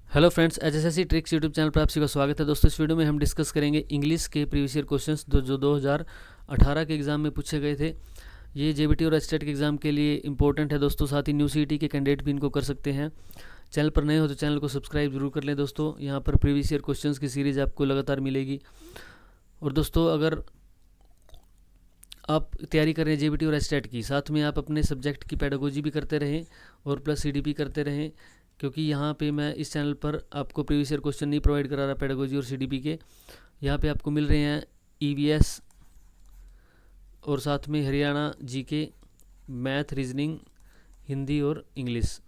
Hello friends, HSSC tricks YouTube channel पर आप सभी का स्वागत है। दोस्तों, इस वीडियो में हम डिस्कस करेंगे इंग्लिश के प्रीवियस ईयर क्वेश्चंस जो 2018 के एग्ज़ाम में पूछे गए थे। ये जेबीटी और एचटेट के एग्ज़ाम के लिए इंपॉर्टेंट है दोस्तों। साथ ही न्यू सीईटी के कैंडिडेट भी इनको कर सकते हैं। चैनल पर नए हो तो चैनल को सब्सक्राइब जरूर कर लें दोस्तों। यहाँ पर प्रीवियस ईयर क्वेश्चंस की सीरीज़ आपको लगातार मिलेगी। और दोस्तों, अगर आप तैयारी कर रहे हैं जेबीटी और एचटेट की, साथ में आप अपने सब्जेक्ट की पेडागोजी भी करते रहें और प्लस सीडीपी करते रहें, क्योंकि यहाँ पे मैं इस चैनल पर आपको प्रीवियस ईयर क्वेश्चन नहीं प्रोवाइड करा रहा पेडागोजी और सीडीपी के। यहाँ पे आपको मिल रहे हैं ईवीएस और साथ में Haryana GK, math, reasoning, Hindi और इंग्लिश।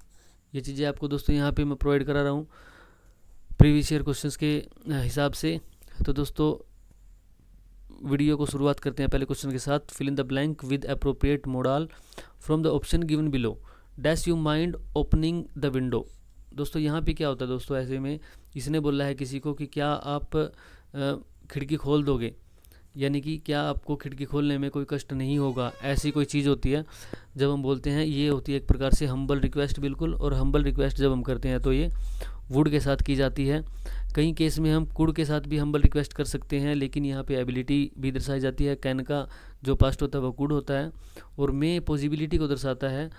ये चीज़ें आपको दोस्तों यहाँ पे मैं प्रोवाइड करा रहा हूँ प्रीवियस ईयर क्वेश्चंस के हिसाब से। तो दोस्तों, वीडियो को शुरुआत करते हैं पहले क्वेश्चन के साथ। Fill in the blank with appropriate modal from the option given below. Dash you mind opening the window. दोस्तों, यहाँ पे क्या होता है दोस्तों, ऐसे में इसने बोला है किसी को कि क्या आप खिड़की खोल दोगे, यानी कि क्या आपको खिड़की खोलने में कोई कष्ट नहीं होगा, ऐसी कोई चीज़ होती है जब हम बोलते हैं। ये होती है एक प्रकार से हम्बल रिक्वेस्ट, बिल्कुल। और हम्बल रिक्वेस्ट जब हम करते हैं तो ये वुड के साथ की जाती है। कई केस में हम कुड के साथ भी हम्बल रिक्वेस्ट कर सकते हैं, लेकिन यहाँ पे एबिलिटी भी दर्शाई जाती है। कैन का जो पास्ट होता है वो कुड होता है, और मे पॉसिबिलिटी को दर्शाता है।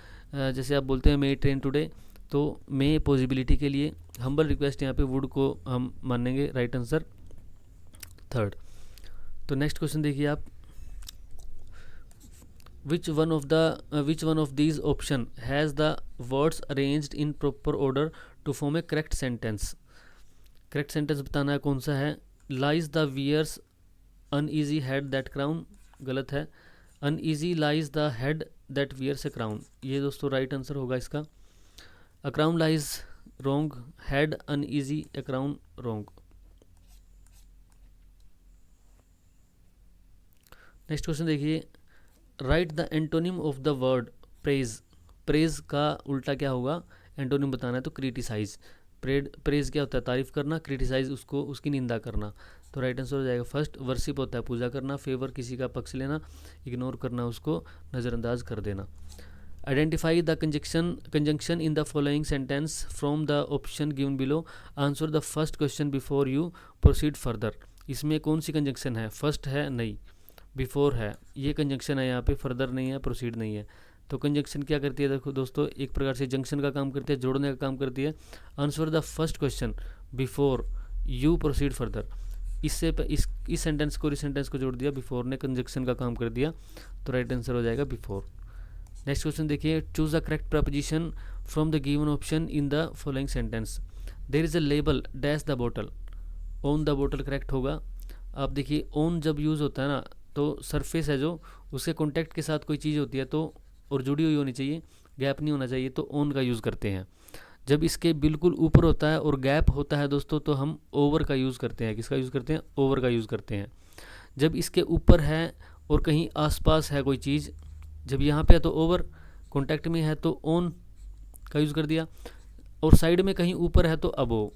जैसे आप बोलते हैं मे ट्रेन टुडे, तो मे पॉसिबिलिटी के लिए हम्बल रिक्वेस्ट यहाँ पे वुड को हम मानेंगे राइट आंसर थर्ड। तो नेक्स्ट क्वेश्चन देखिए आप। which one of these option has the words arranged in proper order to form a correct sentence। Correct sentence बताना है कौन सा है। Lies the wears uneasy head that crown, गलत है। Uneasy lies the head that wears a crown, ये दोस्तों right answer होगा इसका। A crown lies wrong, head uneasy, a crown wrong. Next question देखिए। Right the antonym of the word praise. Praise का उल्टा क्या होगा, एंटोनिम बताना है तो क्रिटिसाइज। प्रेज क्या होता है, तारीफ करना। क्रिटिसाइज उसको, उसकी निंदा करना। तो राइट आंसर हो जाएगा फर्स्ट। वर्शिप होता है पूजा करना। फेवर किसी का पक्ष लेना। इग्नोर करना, उसको नज़रअंदाज कर देना। Identify the conjunction in the following sentence from the option given below. Answer the first question before you proceed further. इसमें कौन सी कंजंक्शन है, फर्स्ट है नहीं, बिफोर है, ये कंजंक्शन है यहाँ पे, फर्दर नहीं है, प्रोसीड नहीं है। तो कंजंक्शन क्या करती है, देखो दोस्तों, एक प्रकार से जंक्शन का काम करती है, जोड़ने का काम करती है। Answer the first question before you proceed further. इससे इस सेंटेंस को, इस सेंटेंस को जोड़ दिया, बिफोर ने कंजंक्शन का काम कर दिया, तो राइट आंसर हो जाएगा बिफोर। नेक्स्ट क्वेश्चन देखिए। Choose the correct preposition from the given option in the following sentence. There is a label dash the bottle. On the bottle correct होगा। आप देखिए, ऑन जब यूज़ होता है ना, तो सरफेस है जो, उसके कॉन्टैक्ट के साथ कोई चीज़ होती है तो, और जुड़ी हुई होनी चाहिए, गैप नहीं होना चाहिए, तो ऑन का यूज़ करते हैं। जब इसके बिल्कुल ऊपर होता है और गैप होता है दोस्तों, तो हम ओवर का यूज़ करते हैं। किसका यूज़ करते हैं, ओवर का यूज़ करते हैं। जब इसके ऊपर है और कहीं आसपास है कोई चीज़, जब यहाँ पे है तो ओवर, कॉन्टैक्ट में है तो ऑन का यूज़ कर दिया, और साइड में कहीं ऊपर है तो अबो।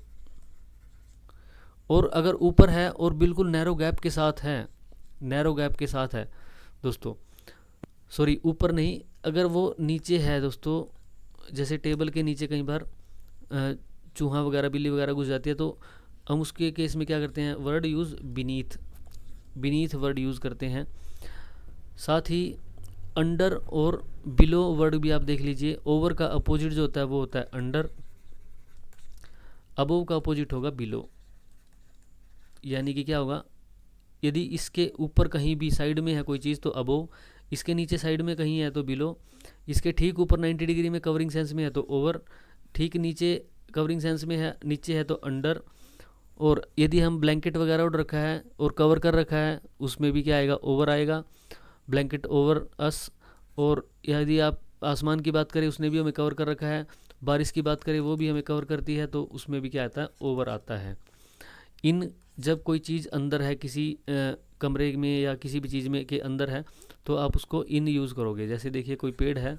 और अगर ऊपर है और बिल्कुल नैरो गैप के साथ है, नैरो गैप के साथ है दोस्तों, सॉरी ऊपर नहीं, अगर वो नीचे है दोस्तों, जैसे टेबल के नीचे कई बार चूहा वगैरह, बिल्ली वगैरह घुस जाती है, तो हम उसके केस में क्या करते हैं, word use beneath, beneath word use करते हैं। साथ ही अंडर और बिलो वर्ड भी आप देख लीजिए। ओवर का अपोजिट जो होता है वो होता है अंडर, अबोव का अपोजिट होगा बिलो। यानी कि क्या होगा, यदि इसके ऊपर कहीं भी साइड में है कोई चीज़ तो अबोव, इसके नीचे साइड में कहीं है तो बिलो, इसके ठीक ऊपर 90 डिग्री में कवरिंग सेंस में है तो ओवर, ठीक नीचे कवरिंग सेंस में है, नीचे है तो अंडर। और यदि हम ब्लैंकेट वगैरह उड़ रखा है और कवर कर रखा है, उसमें भी क्या आएगा, ओवर आएगा, ब्लैंकेट ओवर अस। और यदि आप आसमान की बात करें, उसने भी हमें कवर कर रखा है, बारिश की बात करें वो भी हमें कवर करती है, तो उसमें भी क्या आता है, ओवर आता है। इन जब कोई चीज़ अंदर है, किसी कमरे में या किसी भी चीज़ में के अंदर है, तो आप उसको इन यूज़ करोगे। जैसे देखिए, कोई पेड़ है,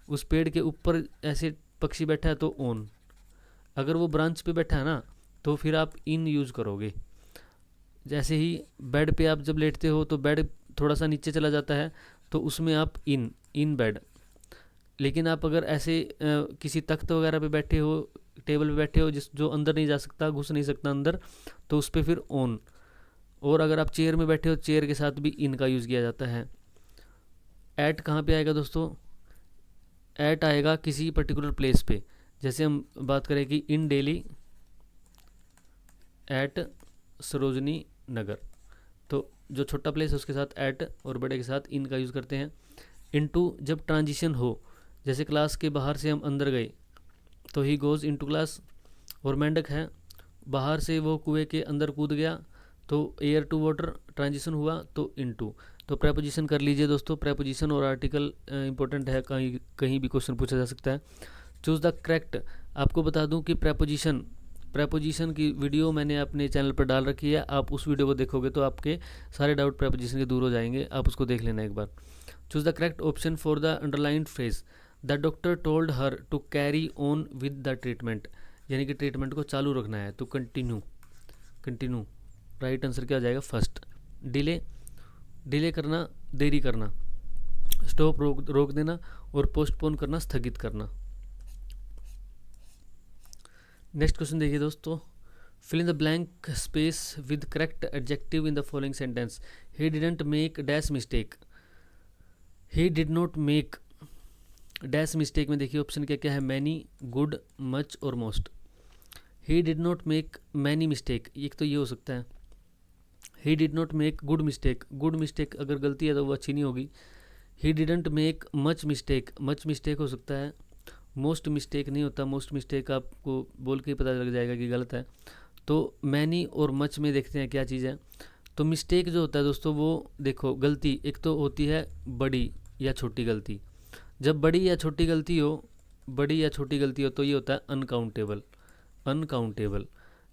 उस पेड़ के ऊपर ऐसे पक्षी बैठा है तो ऑन, अगर वो ब्रांच पे बैठा है ना, तो फिर आप इन यूज़ करोगे। जैसे ही बेड पे आप जब लेटते हो तो बेड थोड़ा सा नीचे चला जाता है, तो उसमें आप इन बेड। लेकिन आप अगर ऐसे किसी तख्त वगैरह पे बैठे हो, टेबल पे बैठे हो जो अंदर नहीं जा सकता, घुस नहीं सकता अंदर, तो उस पर फिर ऑन। और अगर आप चेयर में बैठे हो, चेयर के साथ भी इन का यूज़ किया जाता है। एट कहाँ पे आएगा दोस्तों? एट आएगा किसी पर्टिकुलर प्लेस पे। जैसे हम बात करें कि इन दिल्ली एट सरोजनी नगर, तो जो छोटा प्लेस है उसके साथ एट और बड़े के साथ इन का यूज़ करते हैं। इनटू जब ट्रांजिशन हो, जैसे क्लास के बाहर से हम अंदर गए तो ही गोज़ इनटू क्लास। और मेंढक है, बाहर से वो कुएं के अंदर कूद गया तो एयर टू वाटर ट्रांजिशन हुआ तो इनटू। तो प्रेपोजिशन कर लीजिए दोस्तों, प्रेपोजिशन और आर्टिकल इंपॉर्टेंट है, कहीं कहीं भी क्वेश्चन पूछा जा सकता है। Choose the correct. आपको बता दूं कि प्रेपोजिशन की वीडियो मैंने अपने चैनल पर डाल रखी है, आप उस वीडियो को देखोगे तो आपके सारे डाउट प्रेपोजिशन के दूर हो जाएंगे, आप उसको देख लेना एक बार। Choose the correct option for the underlined phrase. The doctor told her to carry on with the treatment, यानी कि ट्रीटमेंट को चालू रखना है, तो कंटिन्यू। राइट आंसर क्या हो जाएगा? फर्स्ट। डिले करना, देरी करना। स्टॉप रोक देना, और पोस्टपोन करना, स्थगित करना। नेक्स्ट क्वेश्चन देखिए दोस्तों, fill in the blank space with correct adjective in the following sentence. He didn't make dash mistake. He did not make dash mistake में देखिए ऑप्शन क्या क्या है? मैनी, गुड, मच और most. He did not make many mistake, एक तो ये हो सकता है। He did not make good mistake अगर गलती है तो वो अच्छी नहीं होगी। He didn't make much mistake हो सकता है। मोस्ट मिस्टेक नहीं होता, मोस्ट मिस्टेक आपको बोल के ही पता लग जाएगा कि गलत है। तो मैनी और मच में देखते हैं क्या चीज़ है। तो मिस्टेक जो होता है दोस्तों, वो देखो गलती एक तो होती है बड़ी या छोटी गलती। जब बड़ी या छोटी गलती हो तो ये होता है अनकाउंटेबल।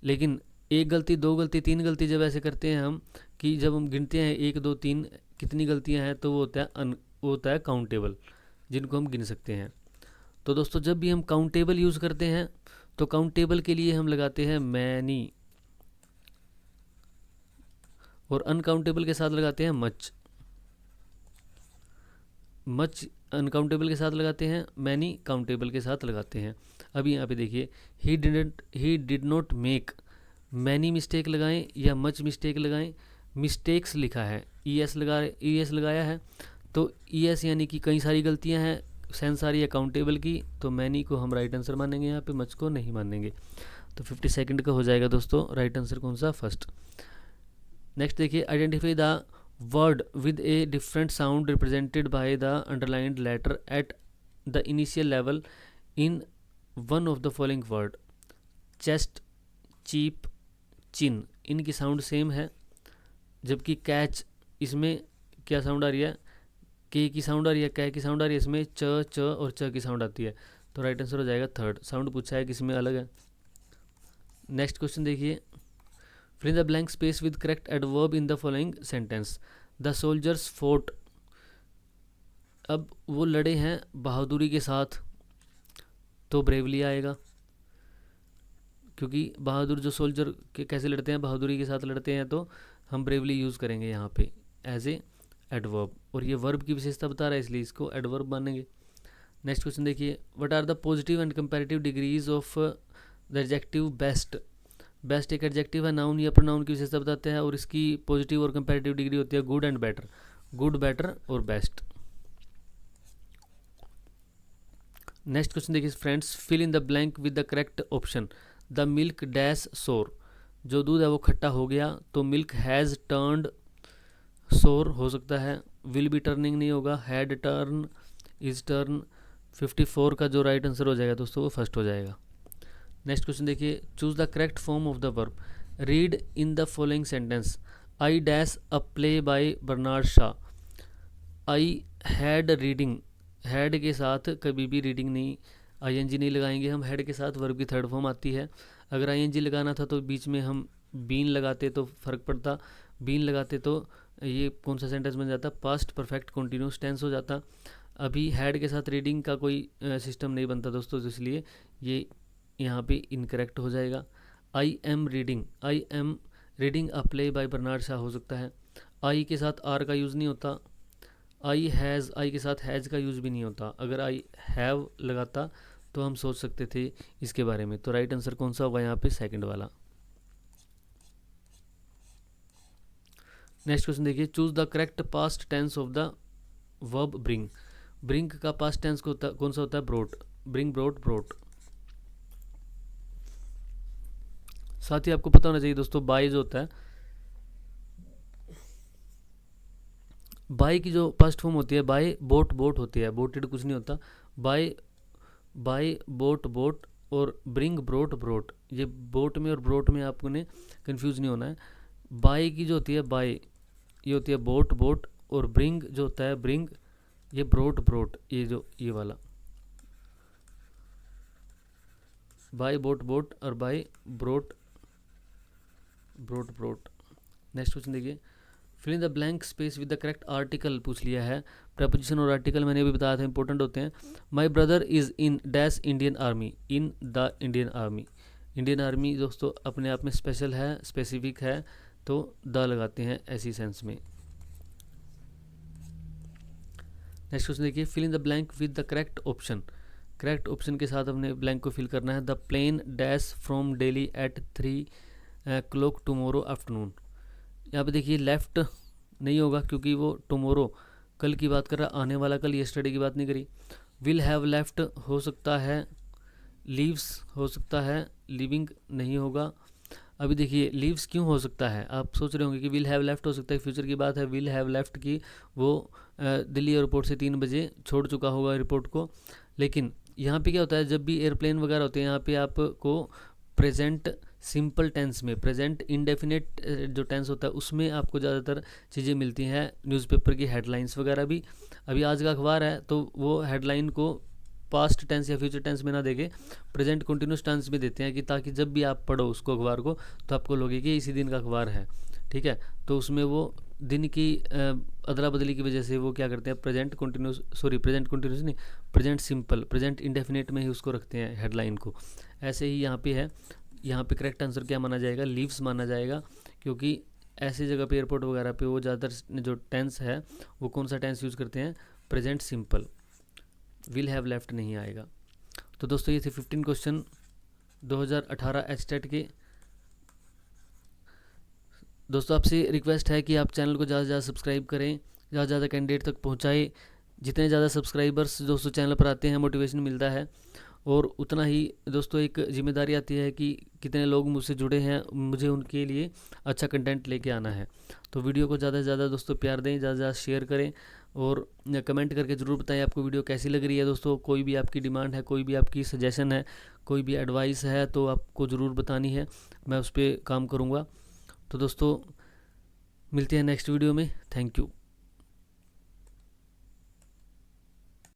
लेकिन एक गलती, दो गलती, तीन गलती जब ऐसे करते हैं हम, कि जब हम गिनते हैं 1 2 3 कितनी गलतियां हैं, तो वो होता है काउंटेबल, जिनको हम गिन सकते हैं। तो दोस्तों जब भी हम काउंटेबल यूज़ करते हैं तो काउंटेबल के लिए हम लगाते हैं मैनी, और अनकाउंटेबल के साथ लगाते हैं मच अनकाउंटेबल के साथ लगाते हैं, मैनी काउंटेबल के साथ लगाते हैं। अभी यहाँ पे देखिए, ही did not make many mistake लगाएं या मच मिस्टेक लगाएं। मिस्टेक्स लिखा है, ईएस लगाया है, तो ईएस यानी कि कई सारी गलतियां हैं, सेंस आ रही है काउंटेबल की, तो मैनी को हम राइट आंसर मानेंगे, यहाँ पे मच को नहीं मानेंगे। तो 50 सेकंड का हो जाएगा दोस्तों राइट आंसर कौन सा? फर्स्ट। नेक्स्ट देखिए, identify the word with a different sound represented by the underlined letter at the initial level in one of the following word. Chest, cheap, chin, इनकी साउंड सेम है, जबकि catch, इसमें क्या sound आ रही है? के की साउंड आ रही है, कै की साउंड आ रही है, इसमें च और च की साउंड आती है। तो राइट आंसर हो जाएगा थर्ड। साउंड पूछा है किसमें अलग है। नेक्स्ट क्वेश्चन देखिए, fill in the blank space with correct adverb in the following sentence. The soldiers fought. अब वो लड़े हैं बहादुरी के साथ, तो ब्रेवली आएगा, क्योंकि बहादुर जो सोल्जर के कैसे लड़ते हैं, बहादुरी के साथ लड़ते हैं, तो हम ब्रेवली यूज़ करेंगे यहाँ पे एज ए एडवर्ब, और ये वर्ब की विशेषता बता रहा है इसलिए इसको एडवर्ब मानेंगे। नेक्स्ट क्वेश्चन देखिए, what are the positive and comparative degrees of the adjective best. Best एक एडजेक्टिव है, नाउन या प्रोनाउन की विशेषता बताते हैं, और इसकी पॉजिटिव और कंपैरेटिव डिग्री होती है good and better, good, better और बेस्ट। नेक्स्ट क्वेश्चन देखिए friends, fill in the blank with the correct option. The milk dash sour, जो दूध है वो खट्टा हो गया, तो मिल्क हैज़ टर्नड सोर हो सकता है, विल बी टर्निंग नहीं होगा, हैड टर्न, इज टर्न। 54 का जो राइट आंसर हो जाएगा दोस्तों वो फर्स्ट हो जाएगा। नेक्स्ट क्वेश्चन देखिए, choose the correct form of the verb. Read in the following sentence. I dash a play by Bernard Shaw. I had reading, had के साथ कभी भी रीडिंग नहीं, आईएनजी नहीं लगाएंगे हम, हेड के साथ वर्ब की थर्ड फॉर्म आती है। अगर आईएनजी लगाना था तो बीच में हम बीन लगाते तो फ़र्क पड़ता, बीन लगाते तो ये कौन सा सेंटेंस बन जाता? पास्ट परफेक्ट कंटिन्यूस टेंस हो जाता। अभी हैड के साथ रीडिंग का कोई सिस्टम नहीं बनता दोस्तों, तो इसलिए ये यहाँ पे इनकरेक्ट हो जाएगा। I am reading a play by Bernard Shaw हो सकता है। आई के साथ आर का यूज़ नहीं होता। आई के साथ हैज़ का यूज़ भी नहीं होता। अगर आई हैव लगाता तो हम सोच सकते थे इसके बारे में। तो राइट आंसर कौन सा होगा यहाँ पे? सेकंड वाला। नेक्स्ट क्वेश्चन देखिए, choose the correct past tense of the verb bring. Bring का पास्ट टेंस कौन सा होता है? ब्रोट। Bring, brought, brought. साथ ही आपको पता होना चाहिए दोस्तों, बाय जो होता है, बाय की जो पास्ट फॉर्म होती है, बाय बोट, बोट होती है, बोटेड कुछ नहीं होता। बाय, बाय बोट, बोट, और ब्रिंग, ब्रोट, ब्रोट। ये बोट में और ब्रोट में आपको ने कंफ्यूज नहीं होना है। बाय की जो होती है, बाय ये होती है बोट, बोट, और ब्रिंग जो होता है, ब्रिंग, ये ब्रोट, ब्रोट। ये वाला बाय बोट, बोट, और buy brought, brought, brought. Next question देखिए, fill in the blank space with the correct article पूछ लिया है। प्रपोजिशन और आर्टिकल मैंने भी बताया था, इंपॉर्टेंट होते हैं। My brother is in dash Indian army, in the Indian army. Indian army दोस्तों अपने आप में स्पेशल है, स्पेसिफिक है, तो द लगाते हैं ऐसी सेंस में। नेक्स्ट क्वेश्चन देखिए, fill in the blank with the correct option. Correct option के साथ हमने ब्लैंक को फिल करना है। The plane dash from Delhi at 3 o'clock tomorrow afternoon. यहाँ पे देखिए लेफ़्ट नहीं होगा क्योंकि वो टुमारो कल की बात कर रहा, आने वाला कल, येस्टरडे की बात नहीं करी। विल हैव लेफ्ट हो सकता है, लीव्स हो सकता है, लिविंग नहीं होगा। अभी देखिए लीव्स क्यों हो सकता है, आप सोच रहे होंगे कि विल हैव लेफ्ट हो सकता है, फ्यूचर की बात है। विल हैव लेफ्ट की वो दिल्ली एयरपोर्ट से 3 बजे छोड़ चुका होगा एयरपोर्ट को। लेकिन यहाँ पे क्या होता है, जब भी एयरप्लेन वगैरह होते हैं, यहाँ पे आपको प्रेजेंट सिंपल टेंस में, प्रेजेंट इंडेफिनेट जो टेंस होता है उसमें आपको ज़्यादातर चीज़ें मिलती हैं, न्यूज़पेपर की हेडलाइंस वगैरह भी। अभी आज का अखबार है तो वो हेडलाइन को पास्ट टेंस या फ्यूचर टेंस में ना देके प्रेजेंट कंटिन्यूस टेंस में देते हैं, कि ताकि जब भी आप पढ़ो उसको अखबार को तो आपको लगे कि इसी दिन का अखबार है, ठीक है। तो उसमें वो दिन की अदला बदली की वजह से वो क्या करते हैं, present continuous, sorry present continuous नहीं, प्रेजेंट सिंपल, प्रेजेंट इंडेफिनेट में ही उसको रखते हैं हेडलाइन को। ऐसे ही यहाँ पे है, यहाँ पे करेक्ट आंसर क्या माना जाएगा? लीव्स माना जाएगा, क्योंकि ऐसी जगह पे एयरपोर्ट वगैरह पे वो ज़्यादातर जो टेंस है वो कौन सा टेंस यूज़ करते हैं? Present simple. Will have left नहीं आएगा। तो दोस्तों ये थे 15 क्वेश्चन 2018 एचटेट के। दोस्तों आपसे रिक्वेस्ट है कि आप चैनल को ज़्यादा से ज़्यादा सब्सक्राइब करें, ज़्यादा से ज़्यादा कैंडिडेट तक पहुँचाएँ। जितने ज़्यादा सब्सक्राइबर्स दोस्तों चैनल पर आते हैं, मोटिवेशन मिलता है, और उतना ही दोस्तों एक जिम्मेदारी आती है कि कितने लोग मुझसे जुड़े हैं, मुझे उनके लिए अच्छा कंटेंट लेके आना है। तो वीडियो को ज़्यादा से ज़्यादा दोस्तों प्यार दें, ज़्यादा से ज़्यादा शेयर करें, और कमेंट करके ज़रूर बताएं आपको वीडियो कैसी लग रही है। दोस्तों कोई भी आपकी डिमांड है, कोई भी आपकी सजेशन है, कोई भी एडवाइस है तो आपको ज़रूर बतानी है, मैं उस पर काम करूँगा। तो दोस्तों मिलते हैं नेक्स्ट वीडियो में। Thank you.